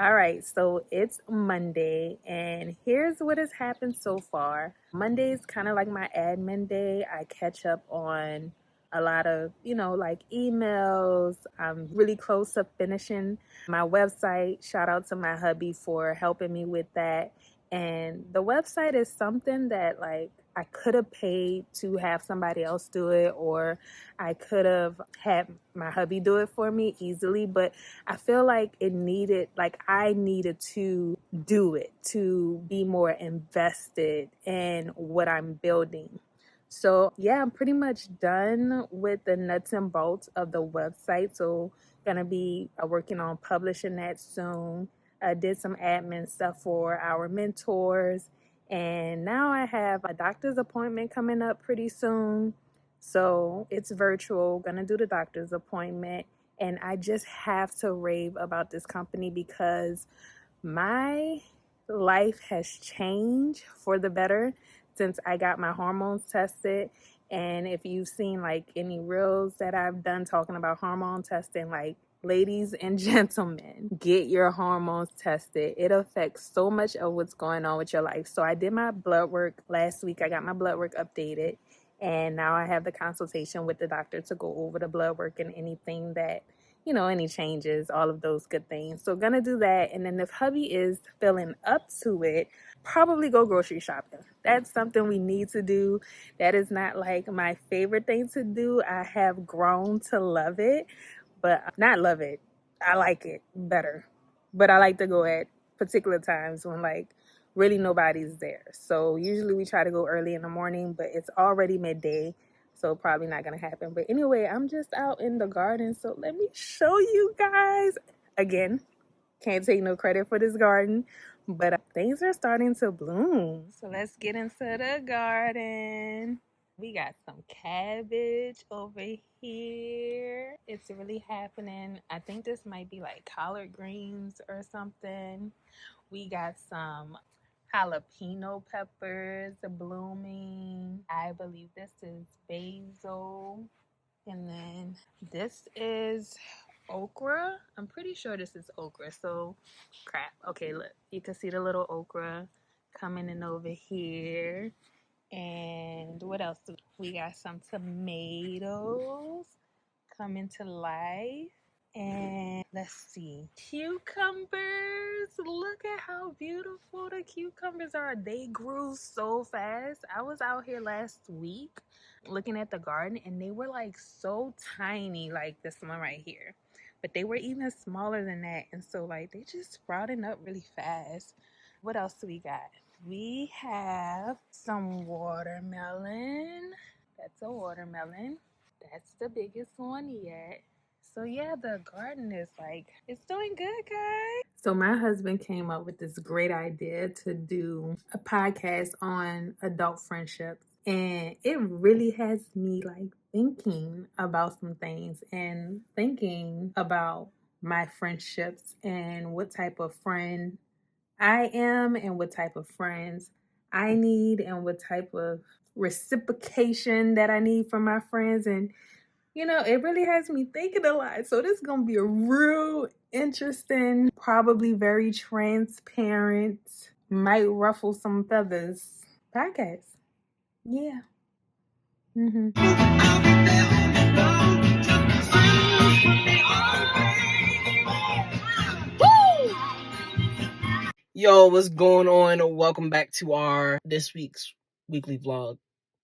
All right, so it's Monday, and here's what has happened so far. Monday is kind of like my admin day. I catch up on a lot of, like emails. I'm really close to finishing my website. Shout out to my hubby for helping me with that. And the website is something that, like, I could have paid to have somebody else do it, or I could have had my hubby do it for me easily, but I feel like I needed to do it to be more invested in what I'm building. So, yeah, I'm pretty much done with the nuts and bolts of the website. So, gonna be working on publishing that soon. I did some admin stuff for our mentors, and now I have a doctor's appointment coming up pretty soon. So, it's virtual, gonna do the doctor's appointment, and I just have to rave about this company because my life has changed for the better since I got my hormones tested. And if you've seen like any reels that I've done talking about hormone testing, like, ladies and gentlemen, get your hormones tested. It affects so much of what's going on with your life. So I did my blood work last week. I got my blood work updated, and now I have the consultation with the doctor to go over the blood work and anything that, any changes, all of those good things. So gonna do that. And then if hubby is feeling up to it, probably go grocery shopping. That's something we need to do. That is not like my favorite thing to do. I have grown to love it, but not love it. I like it better. But I like to go at particular times when, like, really nobody's there. So usually we try to go early in the morning, but it's already midday, so probably not gonna happen. But anyway, I'm just out in the garden, so let me show you guys. Again, can't take no credit for this garden, but things are starting to bloom. So let's get into the garden. We got some cabbage over here. It's really happening. I think this might be like collard greens or something. We got some jalapeno peppers blooming. I believe this is basil. And then this is okra. I'm pretty sure this is okra. So, crap. Okay, look. You can see the little okra coming in over here. And what else? We got some tomatoes coming to life. And let's see, cucumbers. Look at how beautiful the cucumbers are. They grew so fast. I was out here last week looking at the garden, and they were like so tiny, like this one right here. But they were even smaller than that. And so, like, they just sprouting up really fast. What else do we got? We have some watermelon. That's a watermelon. That's the biggest one yet. So yeah, the garden is like, it's doing good, guys. So my husband came up with this great idea to do a podcast on adult friendships. And it really has me like thinking about some things and thinking about my friendships and what type of friend I am and what type of friends I need and what type of reciprocation that I need from my friends. And it really has me thinking a lot. So this is going to be a real interesting, probably very transparent, might ruffle some feathers podcast. Yeah. Yo, what's going on? Welcome back to our this week's weekly vlog.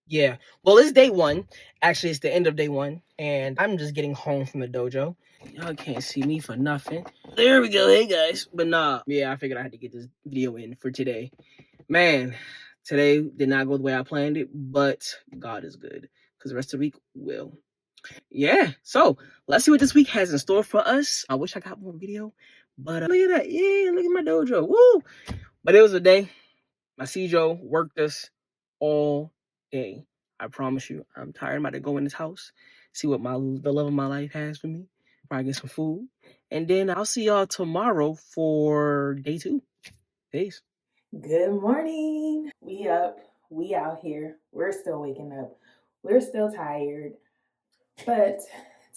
Yeah, well, it's day one. Actually, it's the end of day one, and I'm just getting home from the dojo. Y'all can't see me for nothing. There we go. Hey, guys. But nah, yeah, I figured I had to get this video in for today. Man, today did not go the way I planned it, but God is good, because the rest of the week will. Yeah, so let's see what this week has in store for us. I wish I got more video, but look at that. Yeah, look at my dojo. Woo! But it was a day. My Cjo worked us all day. I promise you, I'm tired. I'm about to go in this house, see what the love of my life has for me. Probably get some food. And then I'll see y'all tomorrow for day 2. Peace. Good morning. We up. We out here. We're still waking up. We're still tired. But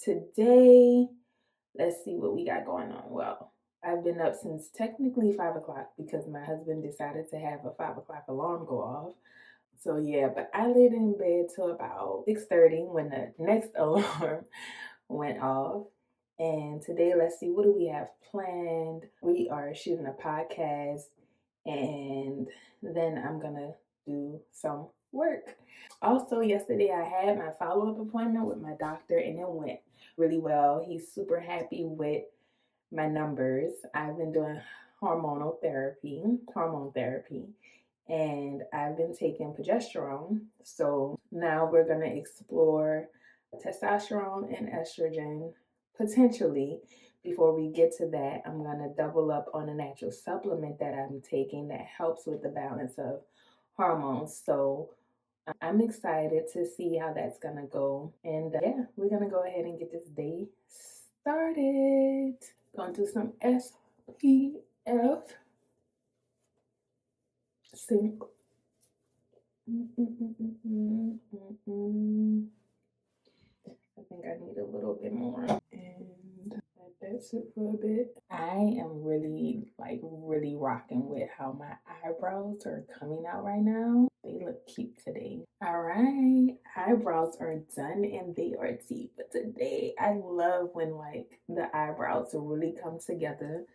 today, let's see what we got going on. Well, I've been up since technically 5 o'clock because my husband decided to have a 5 o'clock alarm go off. So yeah, but I laid in bed till about 6:30 when the next alarm went off. And today, let's see, what do we have planned? We are shooting a podcast, and then I'm gonna do some work. Also, yesterday I had my follow up appointment with my doctor, and it went really well. He's super happy with my numbers. I've been doing hormone therapy, and I've been taking progesterone. So now we're going to explore testosterone and estrogen potentially. Before we get to that, I'm going to double up on a natural supplement that I'm taking that helps with the balance of hormones. So I'm excited to see how that's going to go. And yeah, we're going to go ahead and get this day started. Going to do some SPF. Sync. I think I need a little bit more. And that's it for a bit. I am really rocking with how my eyebrows are coming out right now. They look cute today. All right, eyebrows are done and they are deep. But today, I love when like the eyebrows really come together.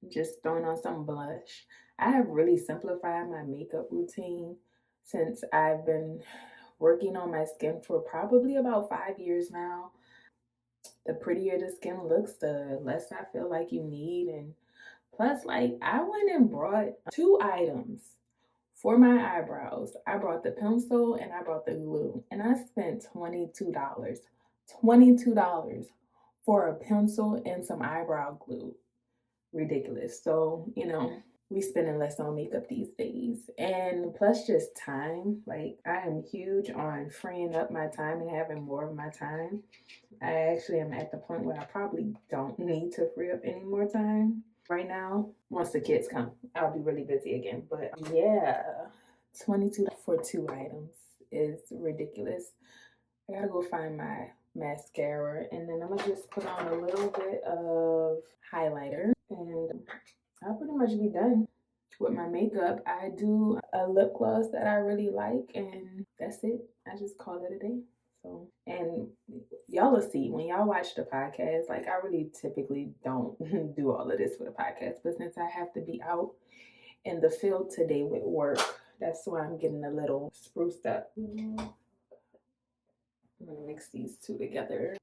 Just throwing on some blush. I have really simplified my makeup routine since I've been working on my skin for probably about 5 years now. The prettier the skin looks, the less I feel like you need. And plus, like, I went and brought 2 items for my eyebrows. I brought the pencil and I brought the glue, and I spent $22. $22 for a pencil and some eyebrow glue. Ridiculous. So, we spending less on makeup these days. And plus just time. Like, I am huge on freeing up my time and having more of my time. I actually am at the point where I probably don't need to free up any more time right now. Once the kids come, I'll be really busy again. But yeah, 22 for 2 items is ridiculous. I gotta go find my mascara, and then I'm gonna just put on a little bit of highlighter, and I'll pretty much be done with my makeup. I do a lip gloss that I really like, and that's it. I just call it a day. So, and y'all will see when y'all watch the podcast. Like, I really typically don't do all of this for the podcast, but since I have to be out in the field today with work, that's why I'm getting a little spruced up. I'm gonna mix these two together.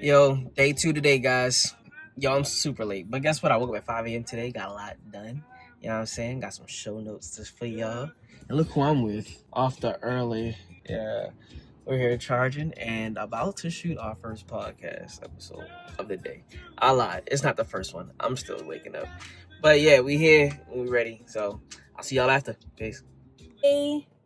Yo, day 2 today, guys. Yo, I'm super late, but guess what? I woke up at 5 a.m. today, got a lot done. You know what I'm saying? Got some show notes for y'all. And look who I'm with off the early. Yeah, we're here charging and about to shoot our first podcast episode of the day. I lied. It's not the first one. I'm still waking up. But yeah, we here. We ready. So I'll see y'all after. Peace.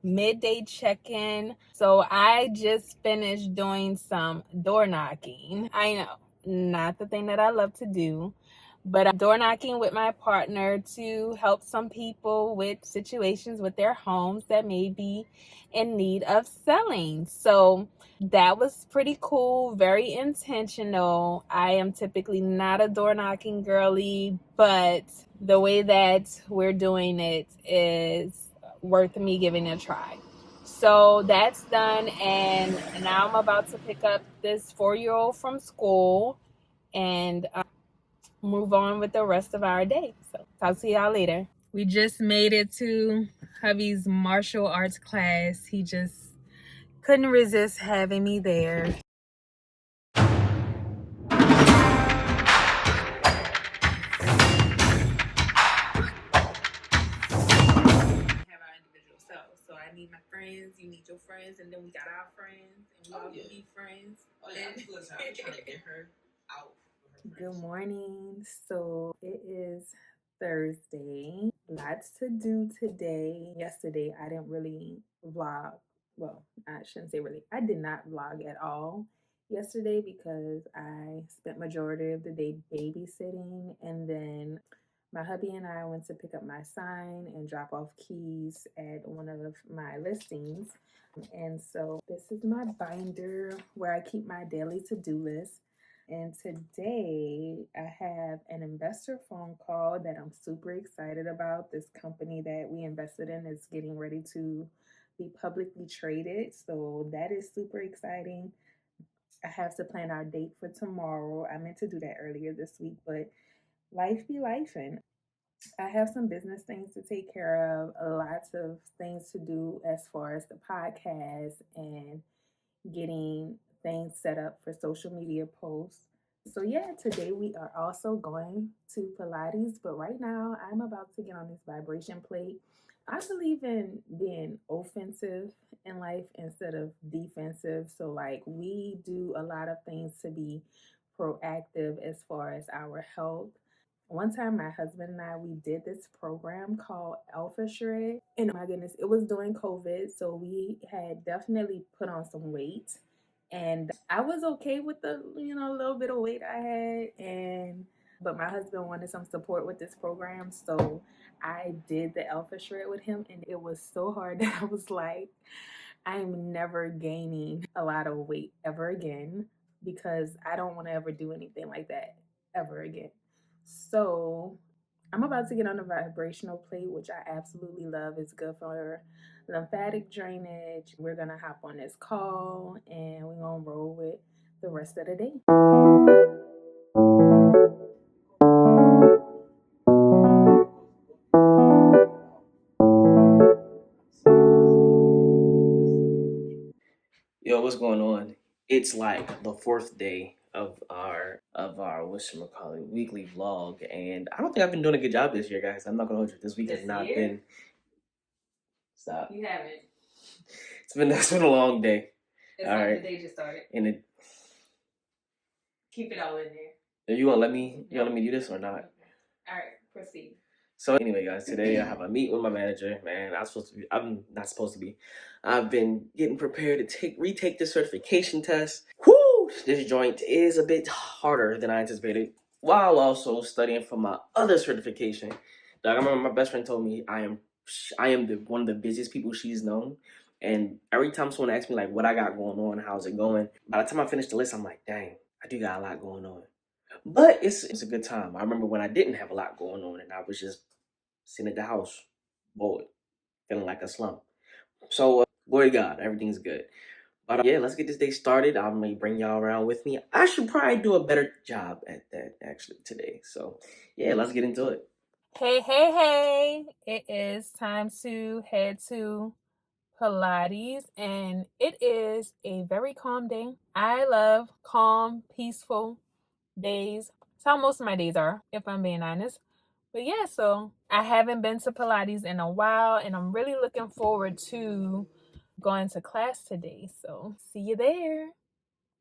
Midday check-in. So I just finished doing some door knocking. I know, not the thing that I love to do, but door knocking with my partner to help some people with situations with their homes that may be in need of selling. So that was pretty cool, very intentional. I am typically not a door knocking girly, but the way that we're doing it is worth me giving it a try. So that's done, and now I'm about to pick up this 4-year-old from school and move on with the rest of our day. So talk to y'all later. We just made it to hubby's martial arts class. He just couldn't resist having me there. So I need my friends, you need your friends, and then we got our friends, and we all can be friends. Oh yeah, I'm trying to get her out. Good morning. So it is Thursday. Lots to do today. Yesterday, I didn't really vlog. Well, I shouldn't say really. I did not vlog at all yesterday because I spent majority of the day babysitting, and then my hubby and I went to pick up my sign and drop off keys at one of my listings. And so this is my binder where I keep my daily to-do list. And today I have an investor phone call that I'm super excited about. This company that we invested in is getting ready to be publicly traded. So that is super exciting. I have to plan our date for tomorrow. I meant to do that earlier this week, but life be lifing. I have some business things to take care of, lots of things to do as far as the podcast and getting things set up for social media posts. So yeah, today we are also going to Pilates, but right now I'm about to get on this vibration plate. I believe in being offensive in life instead of defensive. So like we do a lot of things to be proactive as far as our health. One time my husband and I, we did this program called Alpha Shred, and oh my goodness, it was during COVID, so we had definitely put on some weight, and I was okay with the little bit of weight I had, and but my husband wanted some support with this program, so I did the Alpha Shred with him, and it was so hard that I was like, I'm never gaining a lot of weight ever again because I don't want to ever do anything like that ever again. So I'm about to get on the vibrational plate, which I absolutely love. It's good for lymphatic drainage. We're going to hop on this call and we're going to roll with the rest of the day. Yo, what's going on? It's like the fourth day of our whatchamacallit weekly vlog, and I don't think I've been doing a good job this year, guys. I'm not gonna hold you. This week has not been. Stop. You haven't. It's been a long day. It's all right. The day just started. And it. Keep it all in there. You gonna let me do this or not? All right, proceed. So anyway, guys, today I have a meet with my manager. Man, I'm not supposed to be. I've been getting prepared to retake the certification test. Whoo! This joint is a bit harder than I anticipated, while also studying for my other certification. Like, I remember my best friend told me I am one of the busiest people she's known. And every time someone asks me like what I got going on, how's it going, by the time I finish the list, I'm like, dang, I do got a lot going on. But it's a good time. I remember when I didn't have a lot going on and I was just sitting at the house, bored, feeling like a slump. So, glory to God, everything's good. But yeah, let's get this day started. I'm gonna bring y'all around with me. I should probably do a better job at that actually today. So, yeah, let's get into it. Hey. It is time to head to Pilates, and it is a very calm day. I love calm, peaceful days. That's how most of my days are, if I'm being honest. But yeah, so I haven't been to Pilates in a while, and I'm really looking forward to going to class today. So see you there.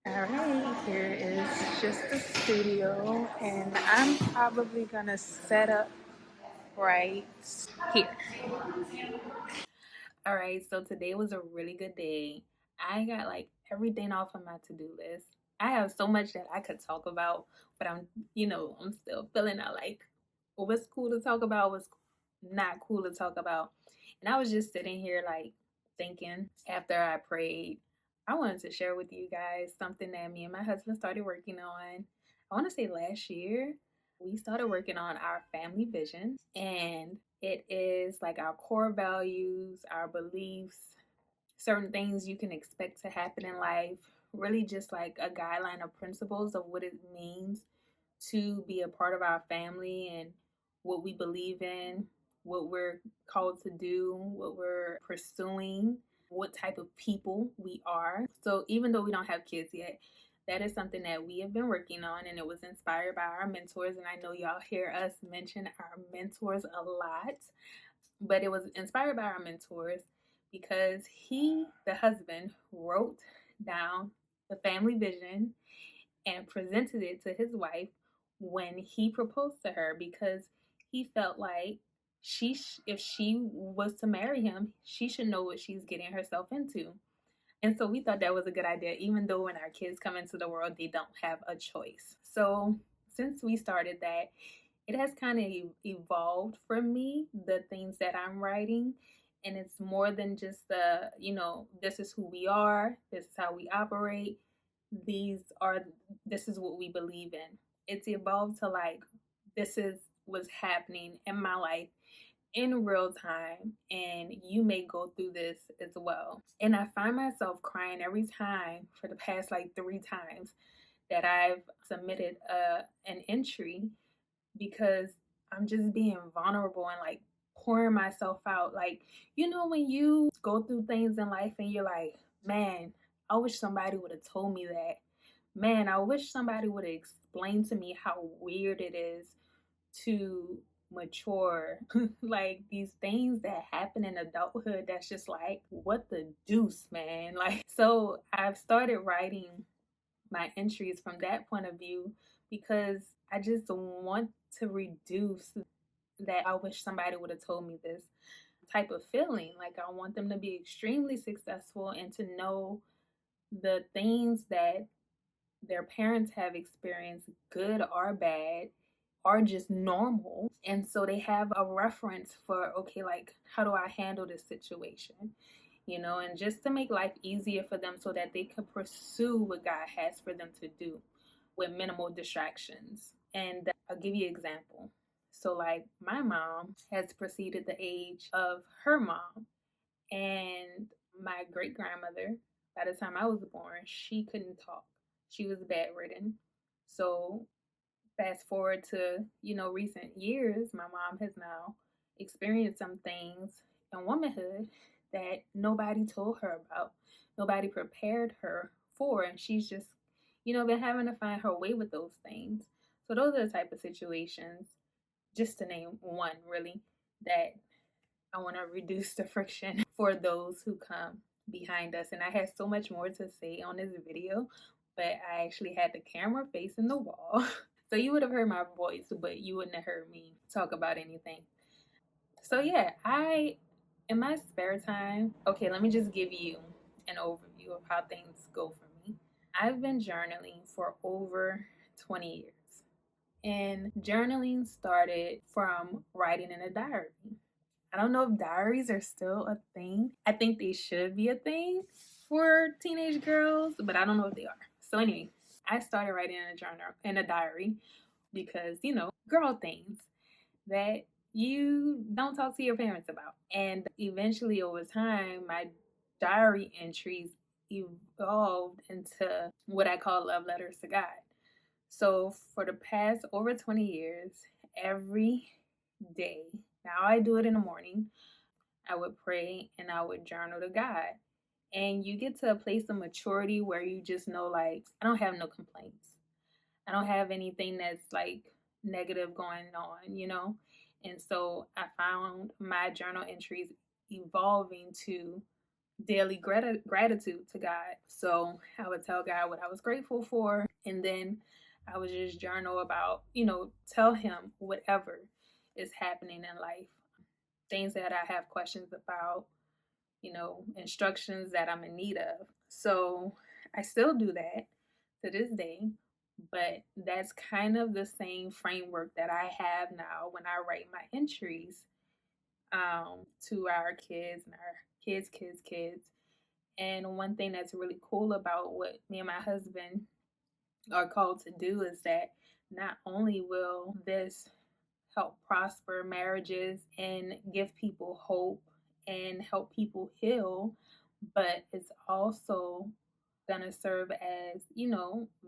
All right, here is just the studio, and I'm probably gonna set up right here. All right, so today was a really good day. I got like everything off of my to-do list. I have so much that I could talk about, but I'm still feeling out like what's cool to talk about, what's not cool to talk about. And I was just sitting here like thinking after I prayed, I wanted to share with you guys something that me and my husband started working on. I want to say last year. We started working on our family vision, and it is like our core values, our beliefs, certain things you can expect to happen in life, really just like a guideline of principles of what it means to be a part of our family and what we believe in, what we're called to do, what we're pursuing, what type of people we are. So even though we don't have kids yet, that is something that we have been working on, and it was inspired by our mentors. And I know y'all hear us mention our mentors a lot, but it was inspired by our mentors because he, the husband, wrote down the family vision and presented it to his wife when he proposed to her, because he felt like if she was to marry him, she should know what she's getting herself into. And so we thought that was a good idea, even though when our kids come into the world, they don't have a choice. So since we started that, it has kind of evolved for me, the things that I'm writing. And it's more than just this is who we are, this is how we operate, this is what we believe in. It's evolved to like, this is what's happening in my life in real time, and you may go through this as well. And I find myself crying every time for the past like 3 times that I've submitted an entry, because I'm just being vulnerable and like pouring myself out. Like, when you go through things in life and you're like, man, I wish somebody would have told me that. Man, I wish somebody would have explained to me how weird it is to mature. Like these things that happen in adulthood, that's just like, what the deuce, man. Like, so I've started writing my entries from that point of view, because I just want to reduce that I wish somebody would have told me this type of feeling. Like, I want them to be extremely successful and to know the things that their parents have experienced, good or bad, are just normal. And so they have a reference for, okay, like, how do I handle this situation? And just to make life easier for them so that they could pursue what God has for them to do with minimal distractions. And I'll give you an example. So, like, my mom has preceded the age of her mom, and my great grandmother, by the time I was born, she couldn't talk. She was bedridden. So fast forward to, recent years, my mom has now experienced some things in womanhood that nobody told her about, nobody prepared her for, and she's just, been having to find her way with those things. So those are the type of situations, just to name one, really, that I want to reduce the friction for those who come behind us. And I had so much more to say on this video, but I actually had the camera facing the wall. So you would have heard my voice, but you wouldn't have heard me talk about anything. So yeah, in my spare time, okay, let me just give you an overview of how things go for me. I've been journaling for over 20 years. And journaling started from writing in a diary. I don't know if diaries are still a thing. I think they should be a thing for teenage girls, but I don't know if they are. So anyway, I started writing in a diary, because, girl things that you don't talk to your parents about. And eventually over time, my diary entries evolved into what I call love letters to God. So for the past over 20 years, every day, now I do it in the morning, I would pray and I would journal to God. And you get to a place of maturity where you just know, like, I don't have no complaints. I don't have anything that's like negative going on. And so I found my journal entries evolving to daily gratitude to God. So I would tell God what I was grateful for, and then I would just journal about, tell him whatever is happening in life, things that I have questions about, instructions that I'm in need of. So I still do that to this day, but that's kind of the same framework that I have now when I write my entries to our kids and our kids. And one thing that's really cool about what me and my husband are called to do is that not only will this help prosper marriages and give people hope and help people heal, but it's also going to serve as,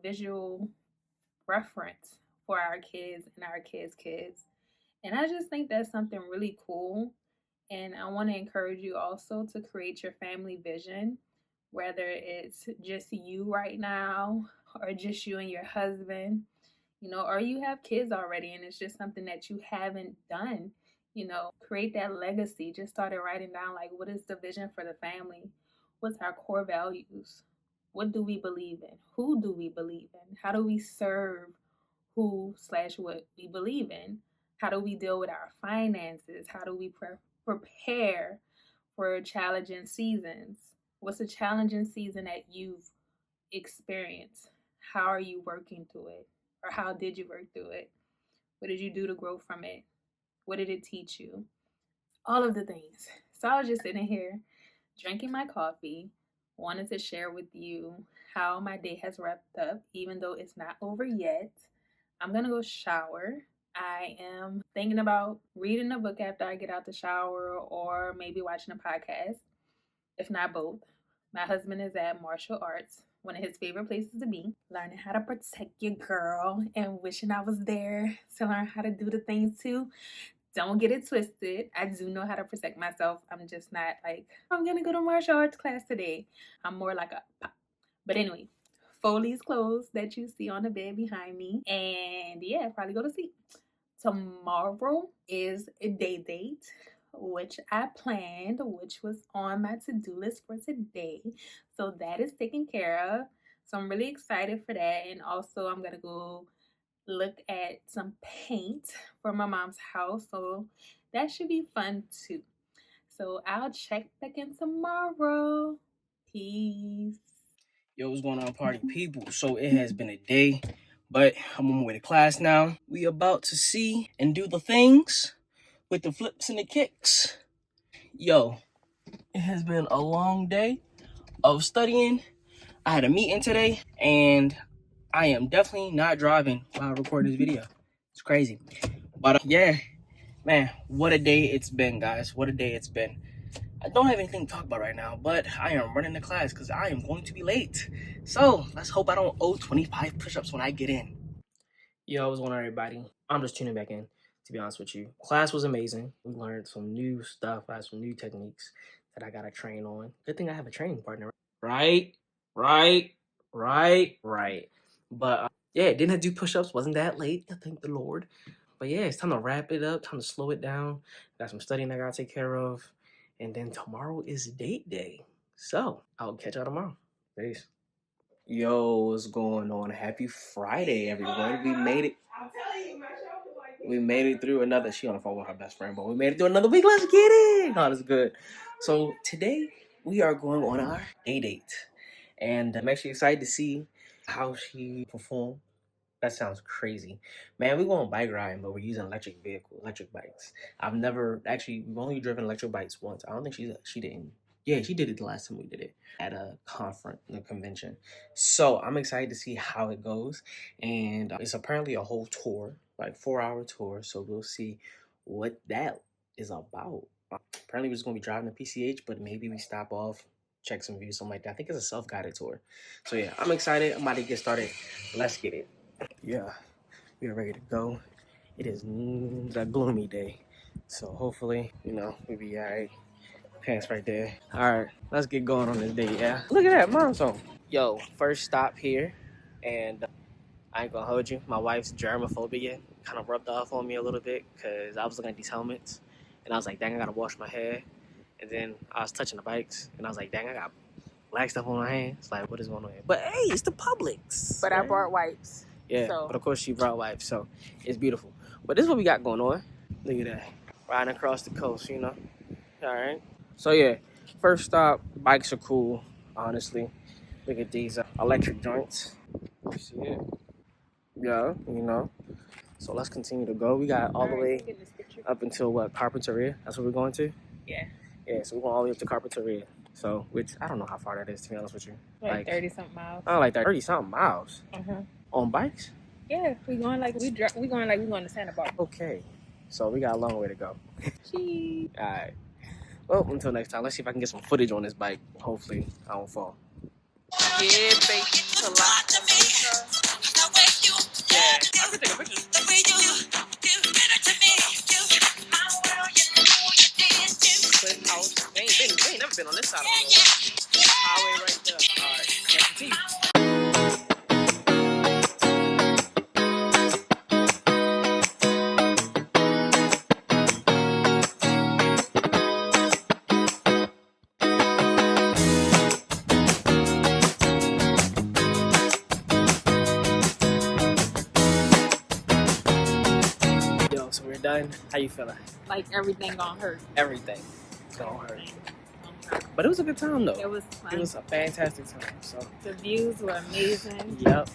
visual reference for our kids and our kids. And I just think that's something really cool. And I want to encourage you also to create your family vision, whether it's just you right now or just you and your husband, or you have kids already and it's just something that you haven't done. Create that legacy. Just started writing down, like, what is the vision for the family? What's our core values? What do we believe in? Who do we believe in? How do we serve who/what we believe in? How do we deal with our finances? How do we prepare for challenging seasons? What's a challenging season that you've experienced? How are you working through it? Or how did you work through it? What did you do to grow from it? What did it teach you? All of the things. So I was just sitting here drinking my coffee, wanted to share with you how my day has wrapped up, even though it's not over yet. I'm gonna go shower. I am thinking about reading a book after I get out the shower or maybe watching a podcast, if not both. My husband is at martial arts, one of his favorite places to be, learning how to protect your girl and wishing I was there to learn how to do the things too. Don't get it twisted. I do know how to protect myself. I'm just not like, I'm going to go to martial arts class today. I'm more like a pop. But anyway, fold these clothes that you see on the bed behind me. And yeah, probably go to sleep. Tomorrow is a day date, which I planned, which was on my to-do list for today. So that is taken care of. So I'm really excited for that. And also I'm going to go look at some paint for my mom's house. So that should be fun too. So I'll check back in tomorrow. Peace. Yo, what's going on, party people? So it has been a day, but I'm on my way to class now. We about to see and do the things with the flips and the kicks. Yo, it has been a long day of studying. I had a meeting today, and I am definitely not driving while I record this video. It's crazy. But yeah, man, what a day it's been, guys. What a day it's been. I don't have anything to talk about right now, but I am running to class because I am going to be late. So let's hope I don't owe 25 push-ups when I get in. Yo, what's going on, everybody? I'm just tuning back in, to be honest with you. Class was amazing. We learned some new stuff. I had some new techniques that I got to train on. Good thing I have a training partner. Right. But yeah, didn't have to do push-ups. Wasn't that late. Thank the Lord. But yeah, it's time to wrap it up. Time to slow it down. Got some studying I got to take care of. And then tomorrow is date day. So I'll catch y'all tomorrow. Peace. Yo, what's going on? Happy Friday, everyone. We made it. We made it through another. She on the phone with her best friend, but we made it through another week. Let's get it. Oh, that's good. So today we are going on our date. And I'm actually excited to see how she performed. That sounds crazy. Man, we're going bike riding, but we're using electric bikes. We've only driven electric bikes once. I don't think she didn't. Yeah, she did it the last time we did it at a convention. So I'm excited to see how it goes. And it's apparently a whole tour, like 4-hour tour. So we'll see what that is about. Apparently we're just going to be driving to PCH, but maybe we stop off, check some views, something like that. I think it's a self-guided tour. So yeah, I'm excited. I'm about to get started. Let's get it. Yeah, we are ready to go. It is a gloomy day, so hopefully, we'll be all right. Pants right there. All right, let's get going on this day, yeah? Look at that, mom's home. Yo, first stop here, and I ain't gonna hold you. My wife's germophobia kind of rubbed off on me a little bit because I was looking at these helmets, and I was like, dang, I gotta wash my hair. And then I was touching the bikes, and I was like, dang, I got black stuff on my hands. Like, what is going on here? But hey, it's the Publix. But right? I brought wipes. Yeah, so. But of course she brought wipes, so it's beautiful. But this is what we got going on. Look at that. Riding across the coast, All right. So yeah, first stop, bikes are cool, honestly. Look at these electric joints. You see it? Yeah, So let's continue to go. We got all the way up until Carpinteria. That's where we're going to? Yeah. Yeah, so we're going all the way up to Carpinteria. So, which, I don't know how far that is, to be honest with you. Like 30-something miles. Oh, like 30-something miles? Uh-huh. On bikes? Yeah, we're going to Santa Barbara. Okay, so we got a long way to go. Cheese. All right. Well, until next time, let's see if I can get some footage on this bike. Hopefully, I don't fall. Yeah, baby. It's a lot to me. Yeah, I'm gonna take a picture. The way you give it to me. Cliff House. We ain't never been on this side of the road. Highway right there. All right, let's continue. done, how you feeling? Like everything gonna hurt. Everything gonna hurt. But it was a good time though. It was fun. It was a fantastic time. So the views were amazing. Yep.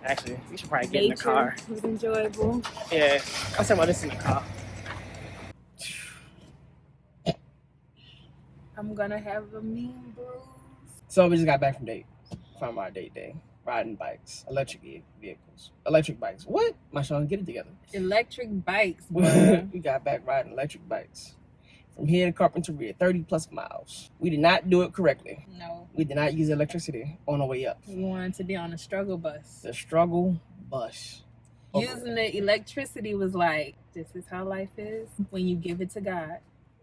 Actually, we should probably get in the car. It was enjoyable. Yeah, I was talking about this in the car. I'm gonna have a mean bruise. So we just got back from our date day. Riding bikes, electric vehicles, electric bikes. What? My son, get it together. Electric bikes, We got back riding electric bikes. From here to Carpinteria, 30 plus miles. We did not do it correctly. No. We did not use electricity on the way up. We wanted to be on a struggle bus. The struggle bus. Using the electricity was like, this is how life is when you give it to God.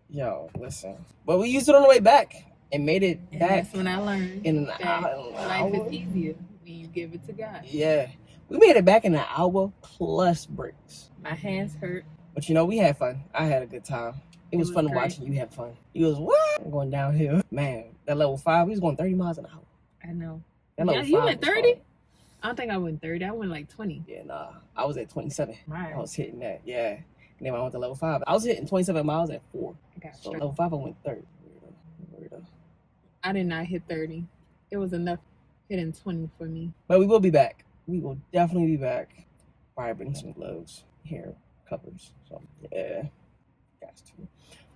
Yo, listen. But we used it on the way back and made it And back. that's when I learned in an that hour. life is easier when you give it to God. Yeah. We made it back in an hour plus breaks. My hands hurt. But you know, we had fun. I had a good time. It was fun great. watching you have fun. You was what? I'm going downhill. Man, that level 5, we was going 30 miles an hour. I know. That level You 5 went was 30? hard. I don't think I went 30. I went like 20. Yeah, nah. I was at 27. Right. I was hitting that. Yeah. And then when I went to level 5, I was hitting 27 miles at 4. So level 5, I went 30. Weirdo. I did not hit 30. It was enough hitting 20 for me. But we will be back. We will definitely be back. Probably bring some gloves, hair covers. So yeah, got to.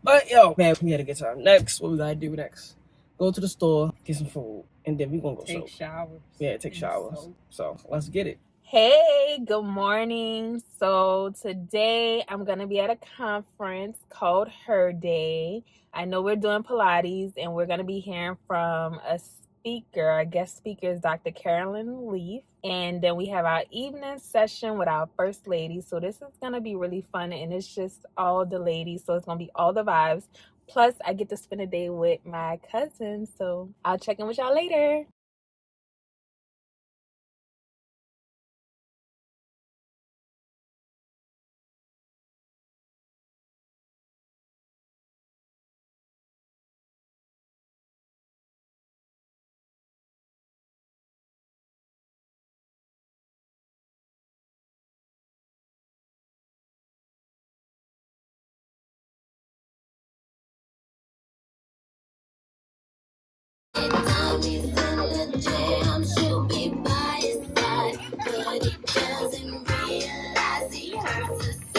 But yo, man, we had a good time. Next, what we gotta do next? Go to the store, get some food, and then we gonna go Take soak. showers. Yeah, take showers. Soak. So let's get it. Hey, good morning. So today I'm going to be at a conference called Her Day. I know we're doing Pilates and we're going to be hearing from a speaker. Our guest speaker is Dr. Carolyn Leaf. And then we have our evening session with our first lady. So this is going to be really fun and it's just all the ladies. So it's going to be all the vibes. Plus I get to spend a day with my cousin. So I'll check in with y'all later.